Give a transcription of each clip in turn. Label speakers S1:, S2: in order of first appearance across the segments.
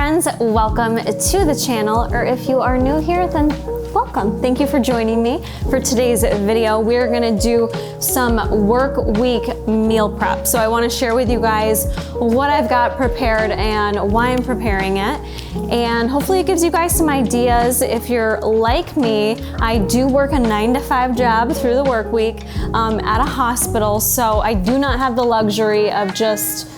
S1: friends, welcome to the channel, or if you are new here, then welcome. Thank you for joining me. For today's video, we're gonna do some work week meal prep. So I wanna share with you guys what I've got prepared and why I'm preparing it. And hopefully it gives you guys some ideas. If you're like me, I do work a 9-to-5 job through the work week at a hospital. So I do not have the luxury of just,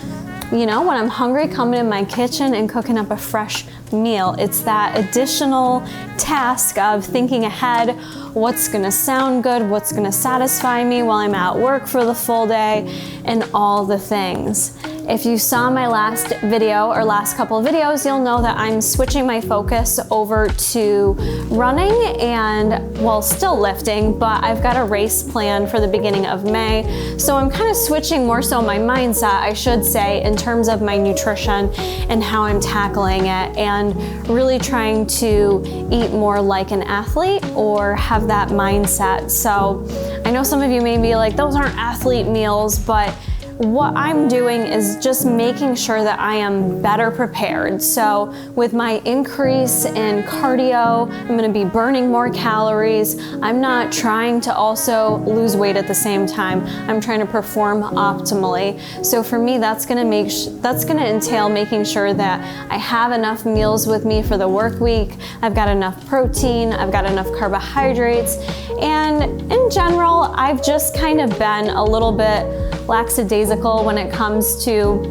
S1: you know, when I'm hungry, coming in my kitchen and cooking up a fresh meal. It's that additional task of thinking ahead, what's gonna sound good, what's gonna satisfy me while I'm at work for the full day, and all the things. If you saw my last video or last couple of videos, you'll know that I'm switching my focus over to running and, well, still lifting, but I've got a race planned for the beginning of May. So I'm kind of switching more so my mindset, I should say, in terms of my nutrition and how I'm tackling it, and really trying to eat more like an athlete or have that mindset. So I know some of you may be like, those aren't athlete meals, but what I'm doing is just making sure that I am better prepared. So with my increase in cardio, I'm gonna be burning more calories. I'm not trying to also lose weight at the same time. I'm trying to perform optimally. So for me, that's gonna entail making sure that I have enough meals with me for the work week. I've got enough protein, I've got enough carbohydrates, and in general, I've just kind of been a little bit lackadaisical when it comes to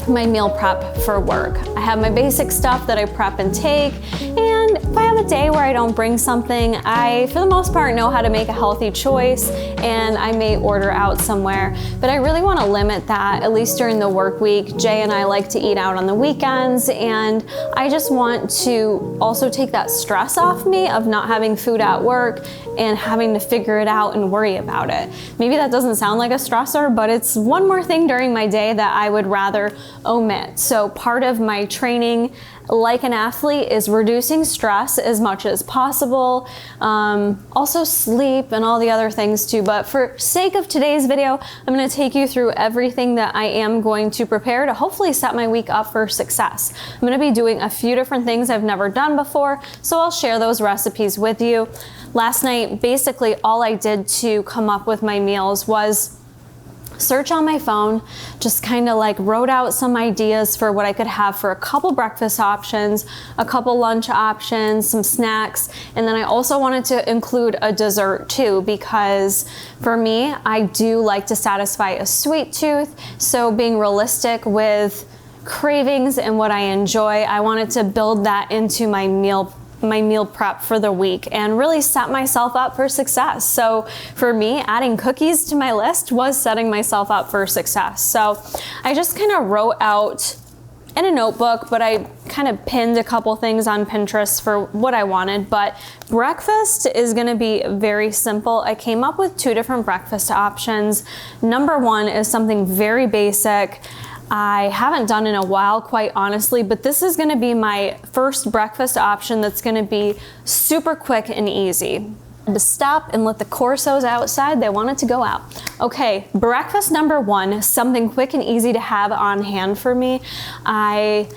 S1: my meal prep for work. I have my basic stuff that I prep and take, and if I have a day where I don't bring something, I, for the most part, know how to make a healthy choice, and I may order out somewhere. But I really want to limit that, at least during the work week. Jay and I like to eat out on the weekends, and I just want to also take that stress off me of not having food at work and having to figure it out and worry about it. Maybe that doesn't sound like a stressor, but it's one more thing during my day that I would rather omit. So part of my training like an athlete is reducing stress as much as possible, also sleep and all the other things too. But for sake of today's video, I'm going to take you through everything that I am going to prepare to hopefully set my week up for success. I'm going to be doing a few different things I've never done before, so I'll share those recipes with you. Last night, basically all I did to come up with my meals was search on my phone, just kind of like wrote out some ideas for what I could have for a couple breakfast options, a couple lunch options, some snacks, and then I also wanted to include a dessert too, because for me, I do like to satisfy a sweet tooth. So being realistic with cravings and what I enjoy, I wanted to build that into my meal prep for the week and really set myself up for success. So for me, adding cookies to my list was setting myself up for success. So I just kind of wrote out in a notebook, but I kind of pinned a couple things on Pinterest for what I wanted. But breakfast is gonna be very simple. I came up with 2 different breakfast options. Number 1 is something very basic. I haven't done in a while, quite honestly, but this is gonna be my first breakfast option that's gonna be super quick and easy. To stop and let the corsos outside, they wanted to go out. Okay, breakfast number 1, something quick and easy to have on hand for me. I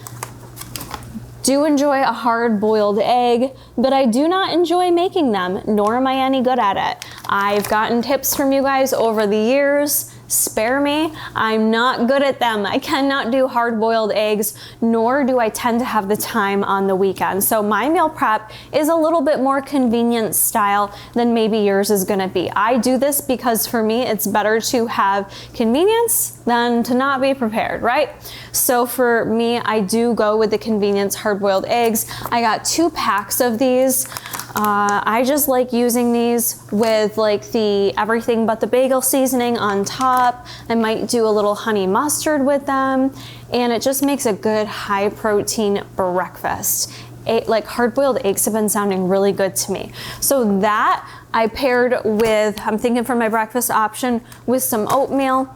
S1: do enjoy a hard-boiled egg, but I do not enjoy making them, nor am I any good at it. I've gotten tips from you guys over the years. Spare me, I'm not good at them. I cannot do hard-boiled eggs, nor do I tend to have the time on the weekend. So my meal prep is a little bit more convenient style than maybe yours is gonna be. I do this because for me, it's better to have convenience than to not be prepared, right? So for me, I do go with the convenience hard-boiled eggs. I got 2 packs of these. I just like using these with like the everything but the bagel seasoning on top. I might do a little honey mustard with them, and it just makes a good high protein breakfast. Like hard-boiled eggs have been sounding really good to me. So that I paired with, I'm thinking for my breakfast option, with some oatmeal.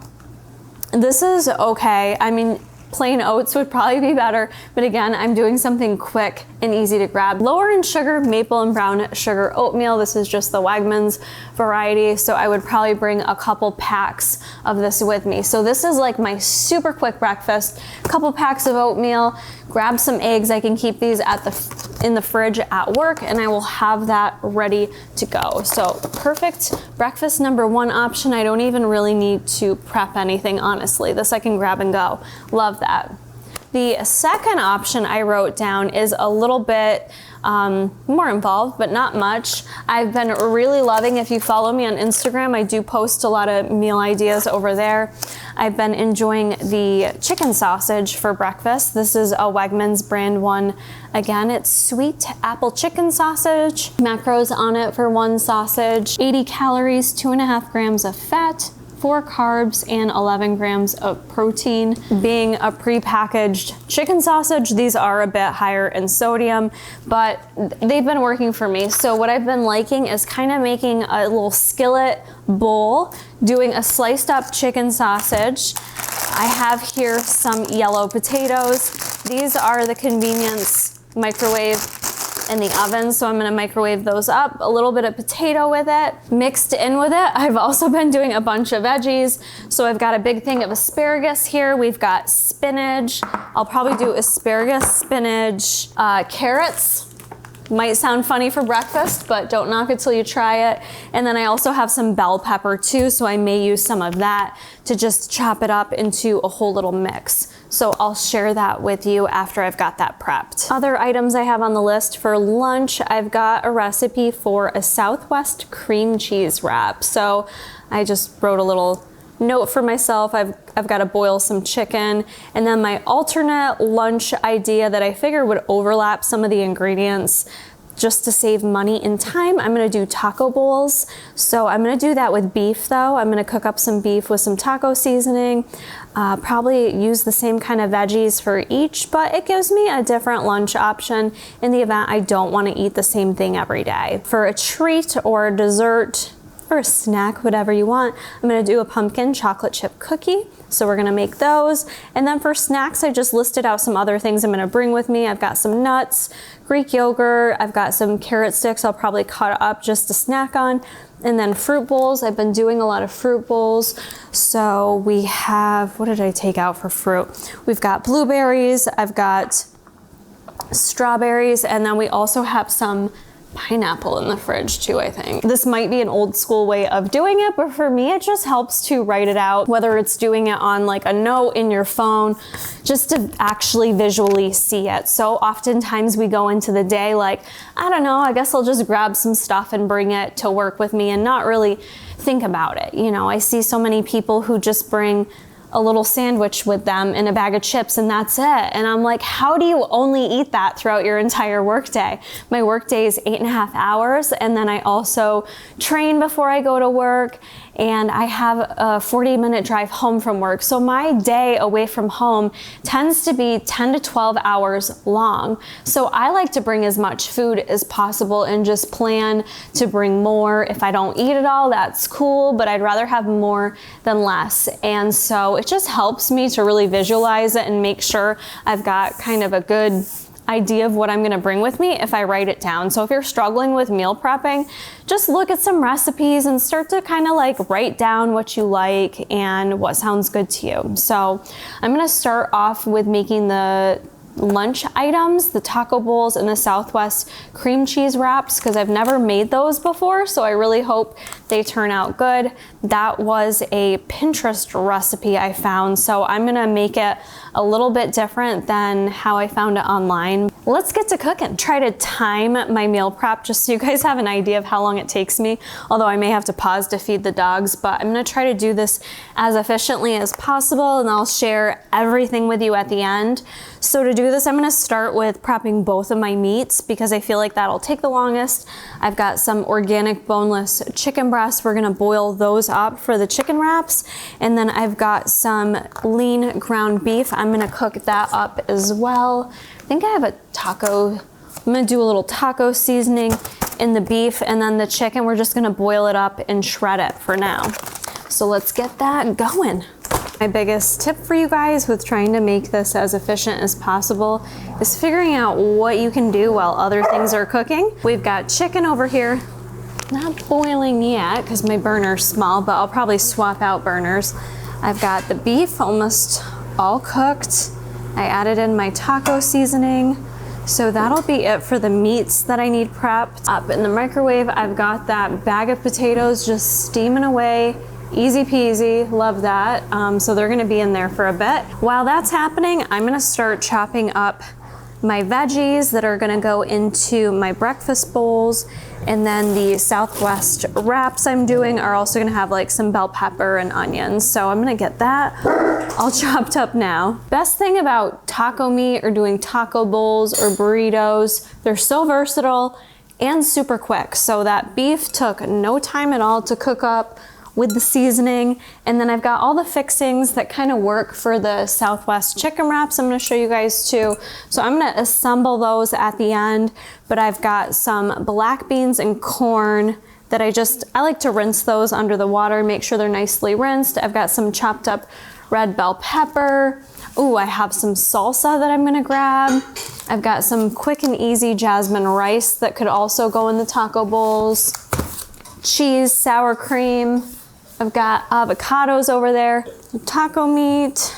S1: This is okay. I mean, plain oats would probably be better, but again, I'm doing something quick and easy to grab. Lower in sugar, maple and brown sugar oatmeal. This is just the Wegmans variety, so I would probably bring a couple packs of this with me. So this is like my super quick breakfast. A couple packs of oatmeal, grab some eggs. I can keep these in the fridge at work, and I will have that ready to go. So perfect breakfast number one option. I don't even really need to prep anything, honestly. This I can grab and go. Love that. The second option I wrote down is a little bit more involved, but not much. I've been really loving, if you follow me on Instagram, I do post a lot of meal ideas over there. I've been enjoying the chicken sausage for breakfast. This is a Wegmans brand one. Again, it's sweet apple chicken sausage. Macros on it for one sausage, 80 calories, 2.5 grams of fat, 4 carbs, and 11 grams of protein. Being a prepackaged chicken sausage, these are a bit higher in sodium, but they've been working for me. So what I've been liking is kind of making a little skillet bowl, doing a sliced up chicken sausage. I have here some yellow potatoes. These are the convenience microwave in the oven, so I'm gonna microwave those up. A little bit of potato with it. Mixed in with it, I've also been doing a bunch of veggies. So I've got a big thing of asparagus here. We've got spinach. I'll probably do asparagus, spinach, carrots. Might sound funny for breakfast, but don't knock it till you try it. And then I also have some bell pepper too, so I may use some of that to just chop it up into a whole little mix. So I'll share that with you after I've got that prepped. Other items I have on the list for lunch, I've got a recipe for a Southwest cream cheese wrap. So I just wrote a little note for myself. I've got to boil some chicken, and then my alternate lunch idea that I figured would overlap some of the ingredients just to save money and time, I'm gonna do taco bowls. So I'm gonna do that with beef though. I'm gonna cook up some beef with some taco seasoning, probably use the same kind of veggies for each, but it gives me a different lunch option in the event I don't wanna eat the same thing every day. For a treat or a dessert, or a snack, whatever you want, I'm gonna do a pumpkin chocolate chip cookie. So we're gonna make those. And then for snacks, I just listed out some other things I'm gonna bring with me. I've got some nuts, Greek yogurt, I've got some carrot sticks I'll probably cut up just to snack on. And then fruit bowls, I've been doing a lot of fruit bowls. So we have, what did I take out for fruit? We've got blueberries, I've got strawberries, and then we also have some pineapple in the fridge too, I think. This might be an old school way of doing it, but for me, it just helps to write it out, whether it's doing it on like a note in your phone, just to actually visually see it. So oftentimes we go into the day like, I don't know, I guess I'll just grab some stuff and bring it to work with me and not really think about it. You know, I see so many people who just bring a little sandwich with them and a bag of chips and that's it. And I'm like, how do you only eat that throughout your entire workday? My workday is 8.5 hours, and then I also train before I go to work, and I have a 40-minute drive home from work. So my day away from home tends to be 10 to 12 hours long. So I like to bring as much food as possible and just plan to bring more. If I don't eat it all, that's cool, but I'd rather have more than less. And so it just helps me to really visualize it and make sure I've got kind of a good idea of what I'm gonna bring with me if I write it down. So if you're struggling with meal prepping, just look at some recipes and start to kind of like write down what you like and what sounds good to you. So I'm gonna start off with making the lunch items, the taco bowls and the Southwest cream cheese wraps, because I've never made those before, so I really hope they turn out good. That was a Pinterest recipe I found, so I'm gonna make it a little bit different than how I found it online. Let's get to cooking. Try to time my meal prep just so you guys have an idea of how long it takes me, although I may have to pause to feed the dogs, but I'm gonna try to do this as efficiently as possible, and I'll share everything with you at the end. So to do this, I'm gonna start with prepping both of my meats because I feel like that'll take the longest. I've got some organic boneless chicken breasts. We're gonna boil those up for the chicken wraps. And then I've got some lean ground beef. I'm gonna cook that up as well. I think I have a taco. I'm gonna do a little taco seasoning in the beef, and then the chicken, we're just gonna boil it up and shred it for now. So let's get that going. My biggest tip for you guys with trying to make this as efficient as possible is figuring out what you can do while other things are cooking. We've got chicken over here, not boiling yet because my burner's small, but I'll probably swap out burners. I've got the beef almost all cooked. I added in my taco seasoning. So that'll be it for the meats that I need prepped. Up in the microwave, I've got that bag of potatoes just steaming away. Easy peasy, love that. So they're gonna be in there for a bit. While that's happening, I'm gonna start chopping up my veggies that are gonna go into my breakfast bowls. And then the Southwest wraps I'm doing are also gonna have like some bell pepper and onions. So I'm gonna get that all chopped up now. Best thing about taco meat or doing taco bowls or burritos, they're so versatile and super quick. So that beef took no time at all to cook up with the seasoning. And then I've got all the fixings that kind of work for the Southwest chicken wraps I'm gonna show you guys too. So I'm gonna assemble those at the end, but I've got some black beans and corn that I like to rinse those under the water, make sure they're nicely rinsed. I've got some chopped up red bell pepper. Ooh, I have some salsa that I'm gonna grab. I've got some quick and easy jasmine rice that could also go in the taco bowls. Cheese, sour cream. I've got avocados over there, taco meat,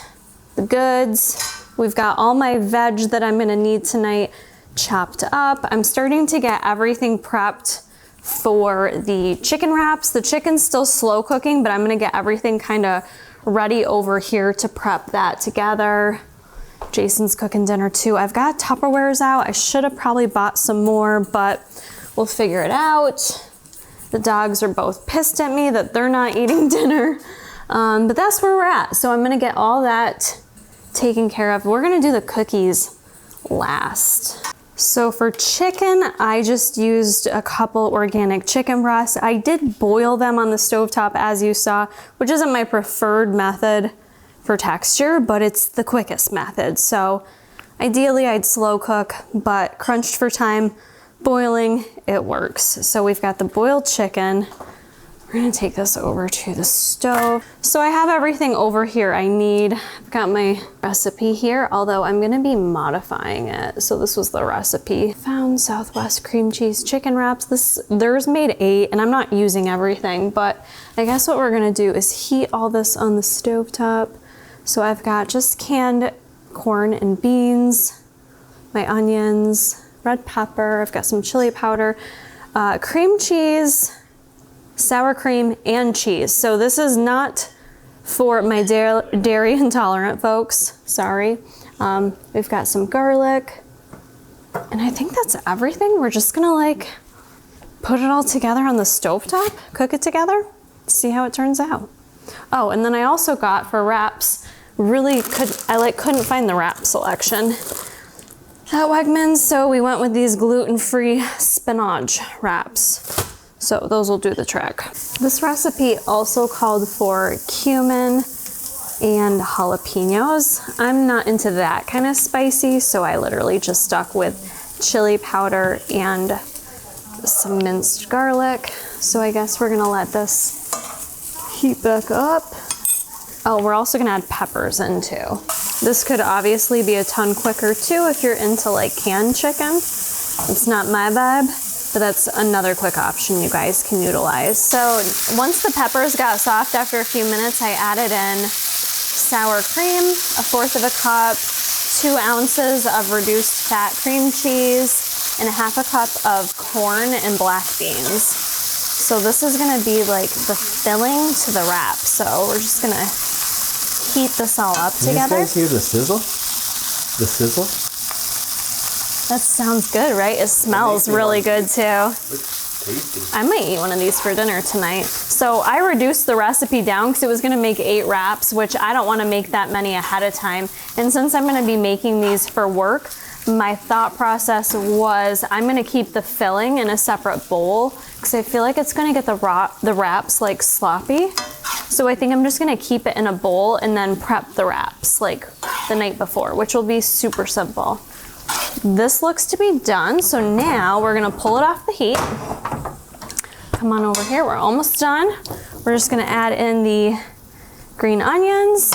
S1: the goods. We've got all my veg that I'm gonna need tonight chopped up. I'm starting to get everything prepped for the chicken wraps. The chicken's still slow cooking, but I'm gonna get everything kind of ready over here to prep that together. Jason's cooking dinner too. I've got Tupperwares out. I should have probably bought some more, but we'll figure it out. The dogs are both pissed at me that they're not eating dinner, but that's where we're at. So I'm gonna get all that taken care of. We're gonna do the cookies last. So for chicken, I just used a couple organic chicken breasts. I did boil them on the stovetop as you saw, which isn't my preferred method for texture, but it's the quickest method. So ideally I'd slow cook, but crunched for time, boiling, it works. So we've got the boiled chicken. We're gonna take this over to the stove. So I have everything over here I need. I've got my recipe here, although I'm gonna be modifying it. So this was the recipe. Found Southwest cream cheese chicken wraps. Theirs made 8, and I'm not using everything, but I guess what we're gonna do is heat all this on the stovetop. So I've got just canned corn and beans, my onions, red pepper, I've got some chili powder, cream cheese, sour cream, and cheese. So this is not for my dairy intolerant folks, sorry. We've got some garlic, and I think that's everything. We're just gonna like put it all together on the stovetop, cook it together, see how it turns out. Oh, and then I also got for wraps, couldn't find the wrap selection at Wegmans, so we went with these gluten-free spinach wraps. So those will do the trick. This recipe also called for cumin and jalapenos. I'm not into that kind of spicy, so I literally just stuck with chili powder and some minced garlic. So I guess we're gonna let this heat back up. Oh, we're also gonna add peppers in too. This could obviously be a ton quicker too if you're into like canned chicken. It's not my vibe, but that's another quick option you guys can utilize. So once the peppers got soft after a few minutes, I added in sour cream, 1/4 cup, 2 ounces of reduced fat cream cheese, and 1/2 cup of corn and black beans. So this is gonna be like the filling to the wrap. So we're just gonna heat this all up together.
S2: You guys hear the sizzle? The sizzle?
S1: That sounds good, right? It smells really good too.
S2: It's tasty.
S1: I might eat one of these for dinner tonight. So I reduced the recipe down because it was gonna make 8 wraps, which I don't wanna make that many ahead of time. And since I'm gonna be making these for work, my thought process was I'm gonna keep the filling in a separate bowl because I feel like it's gonna get the wraps like sloppy. So I think I'm just gonna keep it in a bowl and then prep the wraps like the night before, which will be super simple. This looks to be done. So now we're gonna pull it off the heat. Come on over here, we're almost done. We're just gonna add in the green onions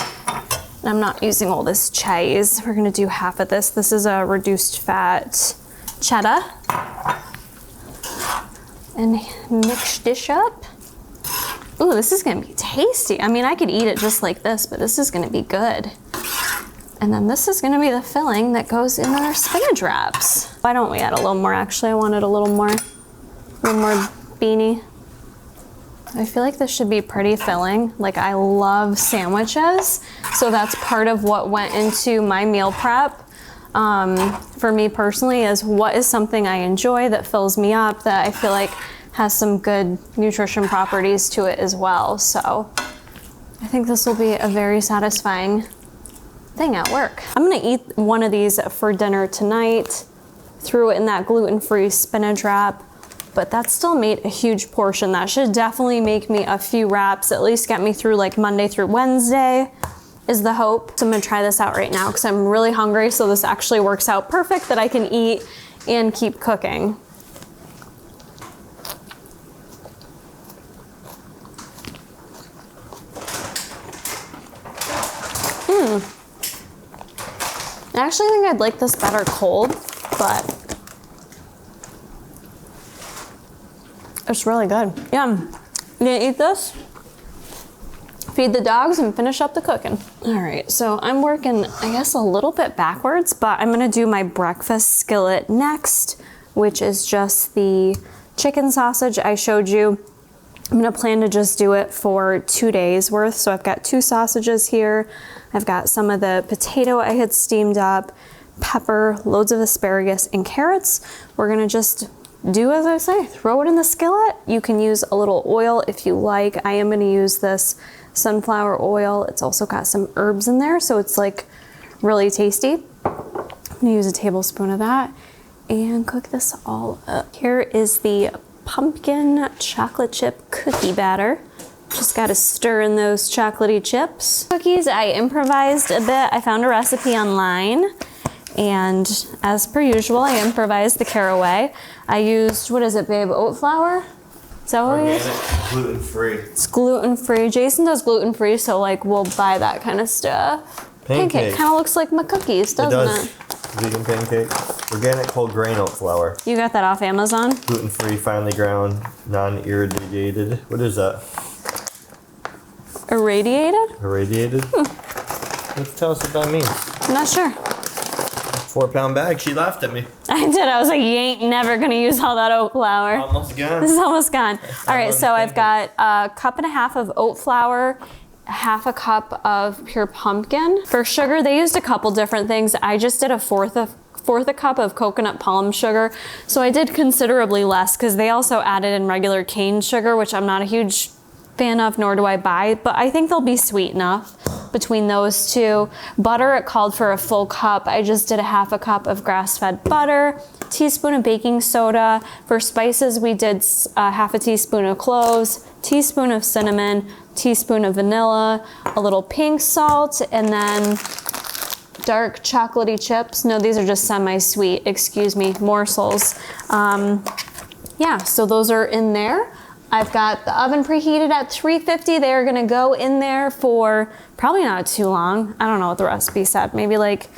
S1: I'm not using all this cheese. We're gonna do half of this. This is a reduced fat cheddar. And mix dish up. Ooh, this is gonna be tasty. I mean, I could eat it just like this, but this is gonna be good. And then this is gonna be the filling that goes in our spinach wraps. Why don't we add a little more? Actually, I wanted a little more beanie. I feel like this should be pretty filling. Like, I love sandwiches, so that's part of what went into my meal prep. For me personally, is what is something I enjoy that fills me up, that I feel like has some good nutrition properties to it as well. So I think this will be a very satisfying thing at work. I'm gonna eat one of these for dinner tonight. Threw it in that gluten-free spinach wrap, but that still made a huge portion. That should definitely make me a few wraps, at least get me through like Monday through Wednesday is the hope. So I'm gonna try this out right now because I'm really hungry, so this actually works out perfect that I can eat and keep cooking. I actually think I'd like this better cold, but it's really good. Yum. You gonna eat this? Feed the dogs and finish up the cooking. All right, so I'm working, I guess, a little bit backwards, but I'm gonna do my breakfast skillet next, which is just the chicken sausage I showed you. I'm gonna plan to just do it for 2 days worth. So I've got 2 sausages here. I've got some of the potato I had steamed up, pepper, loads of asparagus, and carrots. We're gonna just do as I say, throw it in the skillet. You can use a little oil if you like. I am gonna use this sunflower oil. It's also got some herbs in there, so it's like really tasty. I'm gonna use a tablespoon of that and cook this all up. Here is the pumpkin chocolate chip cookie batter. Just gotta stir in those chocolatey chips. Cookies, I improvised a bit. I found a recipe online, and as per usual, I improvised the caraway. I used, what is it, babe, oat flour? Is that what we use?
S2: Gluten-free.
S1: It's gluten-free. Jason does gluten-free, so like we'll buy that kind of stuff. Pancake kind of looks like my cookies, doesn't it?
S2: Vegan pancake. Organic whole grain oat flour.
S1: You got that off Amazon?
S2: Gluten-free, finely ground, non-irradiated. What is that?
S1: Irradiated?
S2: Irradiated? Let's tell us what that means.
S1: I'm not sure.
S2: 4-pound bag. She laughed at me.
S1: I did. I was like, you ain't never gonna use all that oat flour.
S2: Almost gone.
S1: This is almost gone. All right, so I've got 1.5 cups of oat flour, 1/2 cup of pure pumpkin. For sugar, they used a couple different things. I just did 1/4 cup of coconut palm sugar. So I did considerably less because they also added in regular cane sugar, which I'm not a huge fan of, nor do I buy, but I think they'll be sweet enough between those two. Butter, it called for a full cup. I just did 1/2 cup of grass-fed butter, teaspoon of baking soda. For spices, we did 1/2 teaspoon of cloves, teaspoon of cinnamon, teaspoon of vanilla, a little pink salt, and then dark chocolatey chips. No, these are just semi-sweet, excuse me, morsels. Yeah, so those are in there. I've got the oven preheated at 350. They are gonna go in there for probably not too long. I don't know what the recipe said, maybe like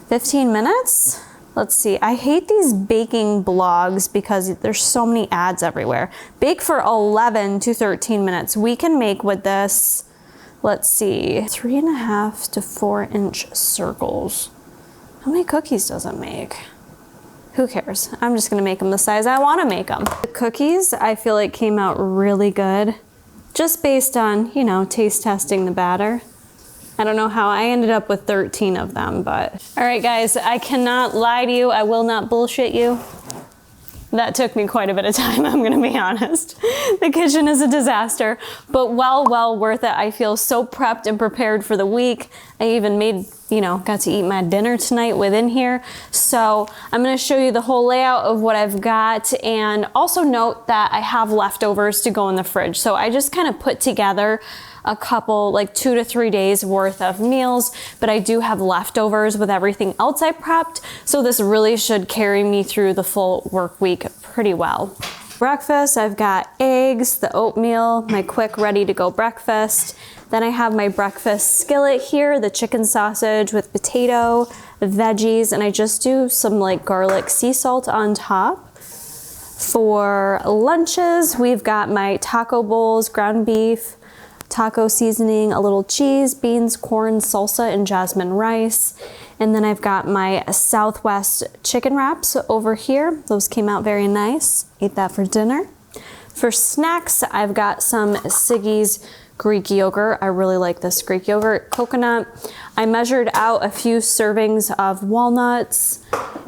S1: 15 minutes? Let's see, I hate these baking blogs because there's so many ads everywhere. Bake for 11 to 13 minutes. We can make with this, let's see, 3.5 to 4 inch circles. How many cookies does it make? Who cares? I'm just gonna make them the size I wanna make them. The cookies, I feel like came out really good, just based on, you know, taste testing the batter. I don't know how I ended up with 13 of them, but. All right, guys, I cannot lie to you. I will not bullshit you. That took me quite a bit of time, I'm gonna be honest. The kitchen is a disaster, but well worth it. I feel so prepped and prepared for the week. I even made, you know, got to eat my dinner tonight within here. So I'm gonna show you the whole layout of what I've got, and also note that I have leftovers to go in the fridge. So I just kind of put together a couple, like 2 to 3 days worth of meals, but I do have leftovers with everything else I prepped. So this really should carry me through the full work week pretty well. Breakfast, I've got eggs, the oatmeal, my quick ready to go breakfast. Then I have my breakfast skillet here, the chicken sausage with potato, veggies, and I just do some like garlic sea salt on top. For lunches, we've got my taco bowls, ground beef, taco seasoning, a little cheese, beans, corn, salsa, and jasmine rice. And then I've got my Southwest chicken wraps over here. Those came out very nice. Ate that for dinner. For snacks, I've got some Siggis Greek yogurt. I really like this Greek yogurt, coconut. I measured out a few servings of walnuts,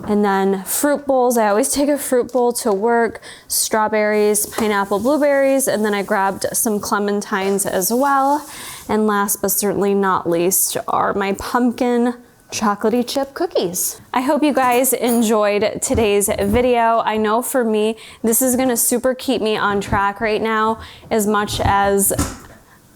S1: and then fruit bowls. I always take a fruit bowl to work, strawberries, pineapple, blueberries, and then I grabbed some clementines as well. And last but certainly not least are my pumpkin chocolatey chip cookies. I hope you guys enjoyed today's video. I know for me, this is gonna super keep me on track right now, as much as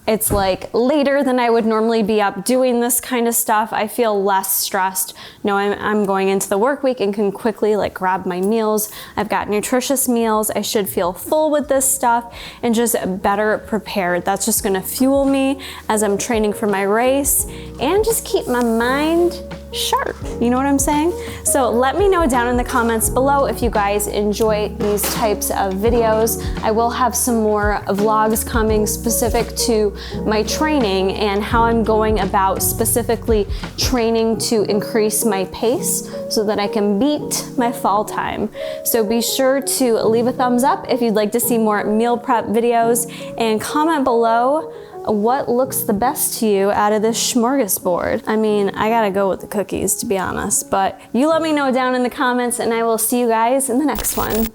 S1: it's like later than I would normally be up doing this kind of stuff. I feel less stressed knowing I'm going into the work week and can quickly like grab my meals. I've got nutritious meals. I should feel full with this stuff and just better prepared. That's just gonna fuel me as I'm training for my race and just keep my mind sharp. You know what I'm saying? So let me know down in the comments below if you guys enjoy these types of videos. I will have some more vlogs coming specific to my training and how I'm going about specifically training to increase my pace so that I can beat my fall time. So be sure to leave a thumbs up if you'd like to see more meal prep videos, and comment below what looks the best to you out of this smorgasbord. I mean, I gotta go with the cookies, to be honest, but you let me know down in the comments, and I will see you guys in the next one.